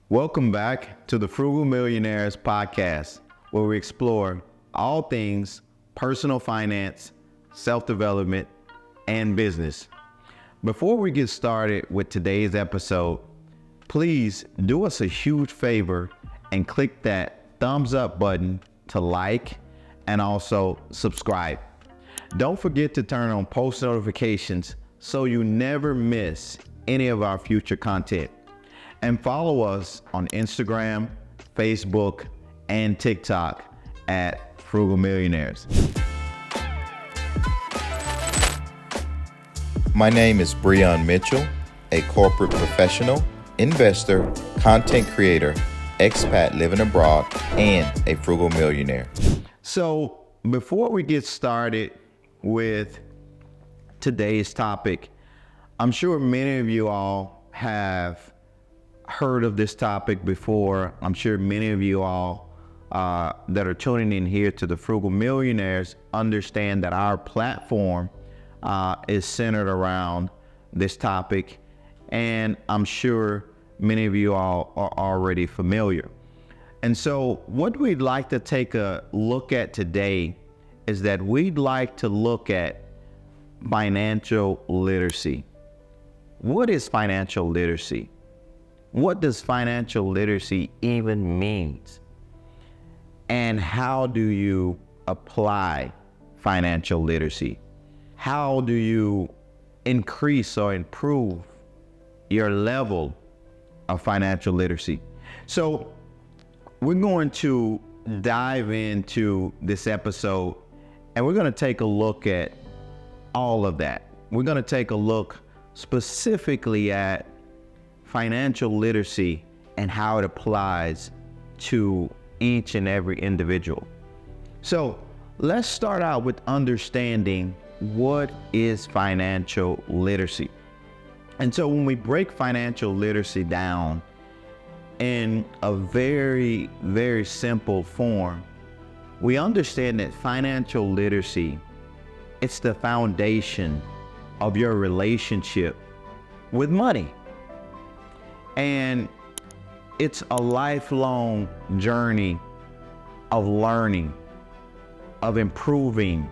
Welcome back to the Frugal Millionaires podcast, where we explore all things personal finance, self-development, and business. Before we get started with today's episode, please do us a huge favor and click that thumbs up button to like and also subscribe. Don't forget to turn on post notifications so you never miss any of our future content. And follow us on Instagram, Facebook, and TikTok at Frugal Millionaires. My name is Brieon Mitchell, a corporate professional, investor, content creator, expat living abroad, and a frugal millionaire. So before we get started with today's topic, I'm sure many of you all have heard of this topic before. I'm sure many of you all that are tuning in here to the Frugal Millionaires understand that our platform is centered around this topic, and I'm sure many of you all are already familiar. And so what we'd like to take a look at today is that we'd like to look at financial literacy. What is financial literacy? What does financial literacy even mean? And how do you apply financial literacy? How do you increase or improve your level of financial literacy? So we're going to dive into this episode and we're going to take a look at all of that. We're going to take a look specifically at financial literacy and how it applies to each and every individual. So let's start out with understanding what is financial literacy. And so when we break financial literacy down in a very, very simple form, we understand that financial literacy, it's the foundation of your relationship with money. And it's a lifelong journey of learning, of improving,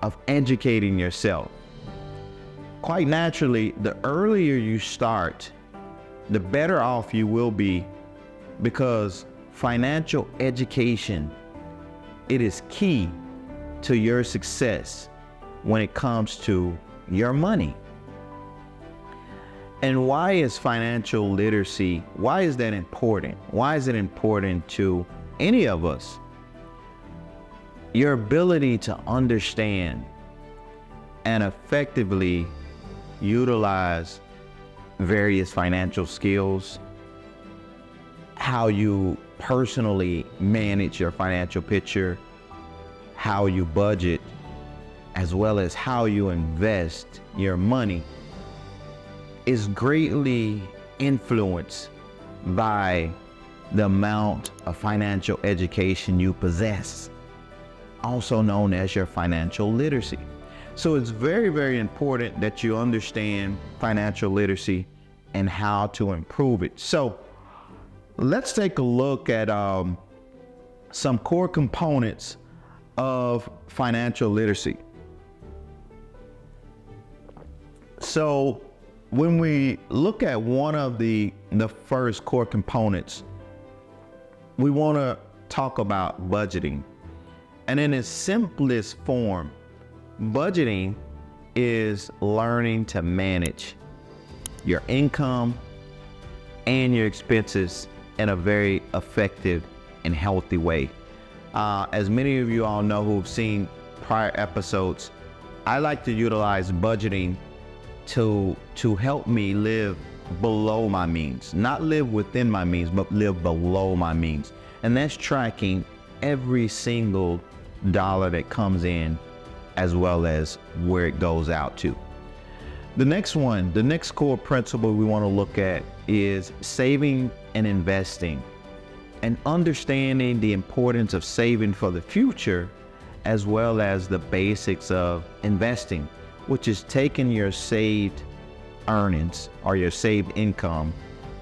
of educating yourself. Quite naturally, the earlier you start, the better off you will be, because financial education, it is key to your success when it comes to your money. And why is financial literacy, why is that important? Why is it important to any of us? Your ability to understand and effectively utilize various financial skills, how you personally manage your financial picture, how you budget, as well as how you invest your money, is greatly influenced by the amount of financial education you possess, also known as your financial literacy. So it's very, very important that you understand financial literacy and how to improve it. So let's take a look at some core components of financial literacy. So when we look at one of the first core components, we want to talk about budgeting. And in its simplest form, budgeting is learning to manage your income and your expenses in a very effective and healthy way. As many of you all know who've seen prior episodes, I like to utilize budgeting to help me live below my means, not live within my means, but live below my means. And that's tracking every single dollar that comes in, as well as where it goes out to. The next core principle we want to look at is saving and investing, and understanding the importance of saving for the future, as well as the basics of investing, which is taking your saved earnings or your saved income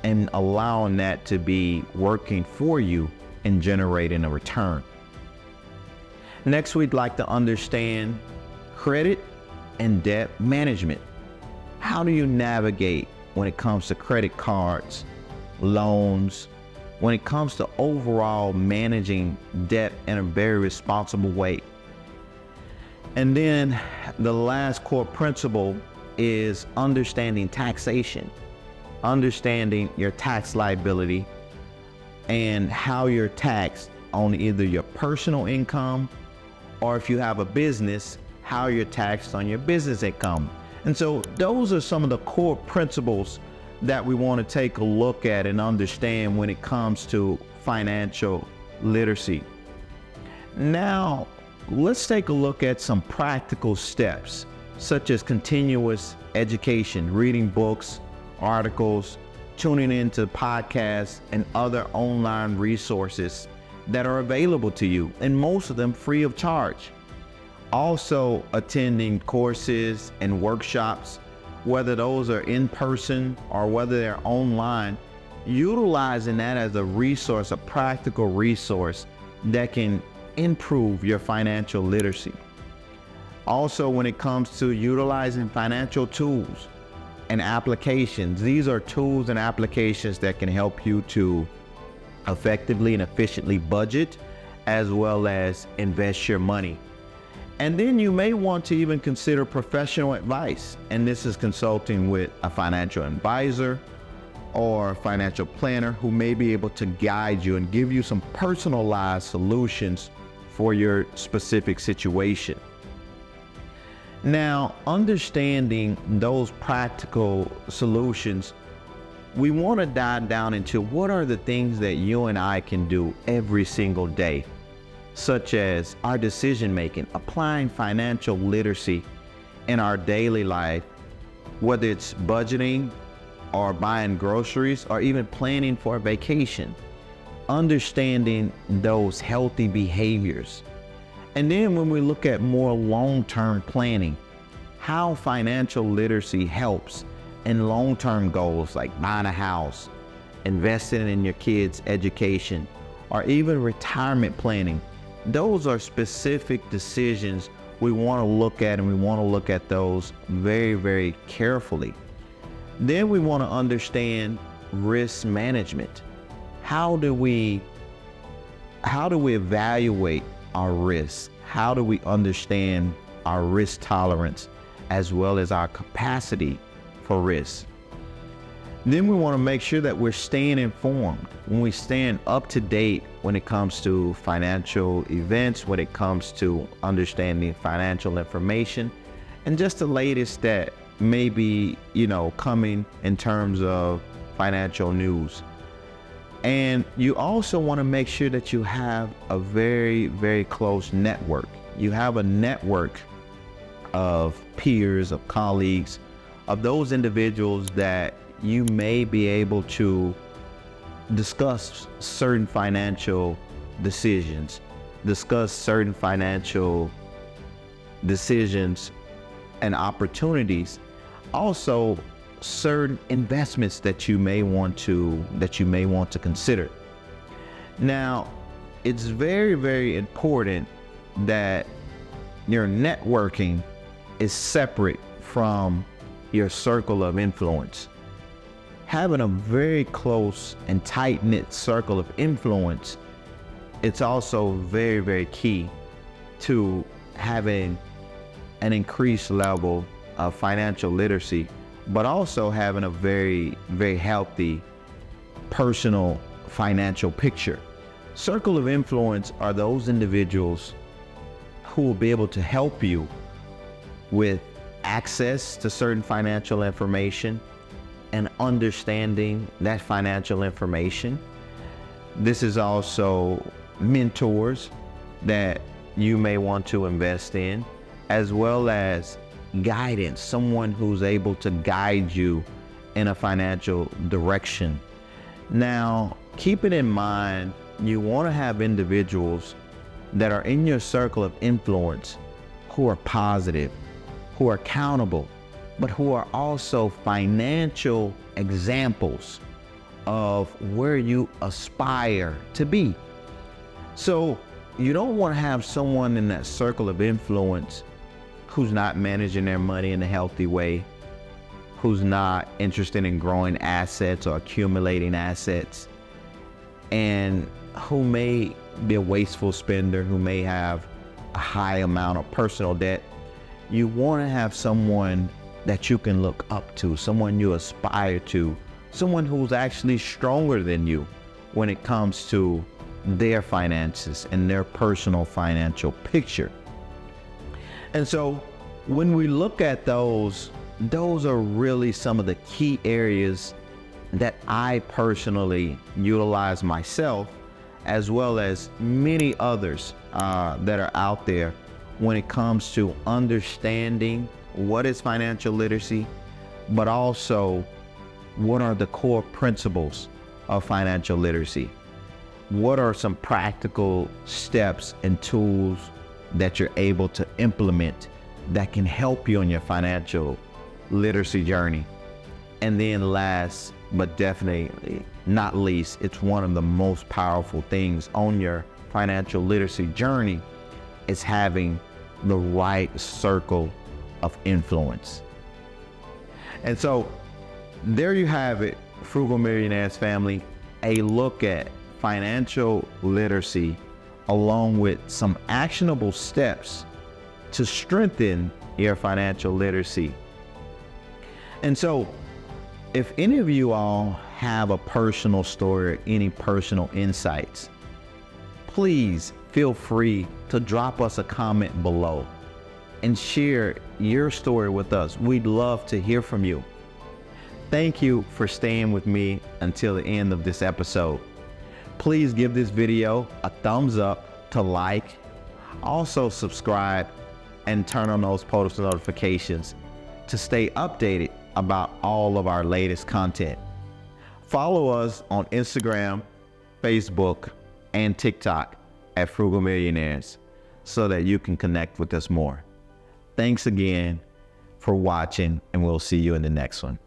and allowing that to be working for you and generating a return. Next, we'd like to understand credit and debt management. How do you navigate when it comes to credit cards, loans, when it comes to overall managing debt in a very responsible way? And then the last core principle is understanding taxation, understanding your tax liability and how you're taxed on either your personal income, or if you have a business, how you're taxed on your business income. And so those are some of the core principles that we want to take a look at and understand when it comes to financial literacy. Now, let's take a look at some practical steps, such as continuous education, reading books, articles, tuning into podcasts, and other online resources that are available to you, and most of them free of charge. Also attending courses and workshops, whether those are in person or whether they're online, utilizing that as a resource, a practical resource that can improve your financial literacy. Also, when it comes to utilizing financial tools and applications, these are tools and applications that can help you to effectively and efficiently budget, as well as invest your money. And then you may want to even consider professional advice. And this is consulting with a financial advisor or financial planner who may be able to guide you and give you some personalized solutions for your specific situation. Now, understanding those practical solutions, we want to dive down into what are the things that you and I can do every single day, such as our decision making, applying financial literacy in our daily life, whether it's budgeting or buying groceries or even planning for a vacation, understanding those healthy behaviors. And then when we look at more long-term planning, how financial literacy helps in long-term goals like buying a house, investing in your kids' education, or even retirement planning. Those are specific decisions we want to look at, and we want to look at those very, very carefully. Then we want to understand risk management. How do we evaluate our risk? How do we understand our risk tolerance as well as our capacity for risk? Then we want to make sure that we're staying informed, when we stand up to date when it comes to financial events, when it comes to understanding financial information, and just the latest that may be, coming in terms of financial news. And you also want to make sure that you have a very, very close network. You have a network of peers, of colleagues, of those individuals that you may be able to discuss certain financial decisions, and opportunities. Also, certain investments that you may want to consider. Now, it's very, very important that your networking is separate from your circle of influence. Having a very close and tight-knit circle of influence, it's also very, very key to having an increased level of financial literacy, but also having a very, very healthy personal financial picture. Circle of influence are those individuals who will be able to help you with access to certain financial information and understanding that financial information. This is also mentors that you may want to invest in, as well as guidance, someone who's able to guide you in a financial direction. Now, keep it in mind, you want to have individuals that are in your circle of influence who are positive, who are accountable, but who are also financial examples of where you aspire to be. So you don't want to have someone in that circle of influence who's not managing their money in a healthy way, who's not interested in growing assets or accumulating assets, and who may be a wasteful spender, who may have a high amount of personal debt. You want to have someone that you can look up to, someone you aspire to, someone who's actually stronger than you when it comes to their finances and their personal financial picture. And so when we look at those are really some of the key areas that I personally utilize myself, as well as many others that are out there when it comes to understanding what is financial literacy, but also what are the core principles of financial literacy. What are some practical steps and tools that you're able to implement that can help you on your financial literacy journey? And then last, but definitely not least, it's one of the most powerful things on your financial literacy journey is having the right circle of influence. And so there you have it, Frugal Millionaires family, a look at financial literacy along with some actionable steps to strengthen your financial literacy. And so if any of you all have a personal story or any personal insights, please feel free to drop us a comment below and share your story with us. We'd love to hear from you. Thank you for staying with me until the end of this episode. Please give this video a thumbs up to like, also subscribe and turn on those post notifications to stay updated about all of our latest content. Follow us on Instagram, Facebook, and TikTok at Frugal Millionaires so that you can connect with us more. Thanks again for watching, and we'll see you in the next one.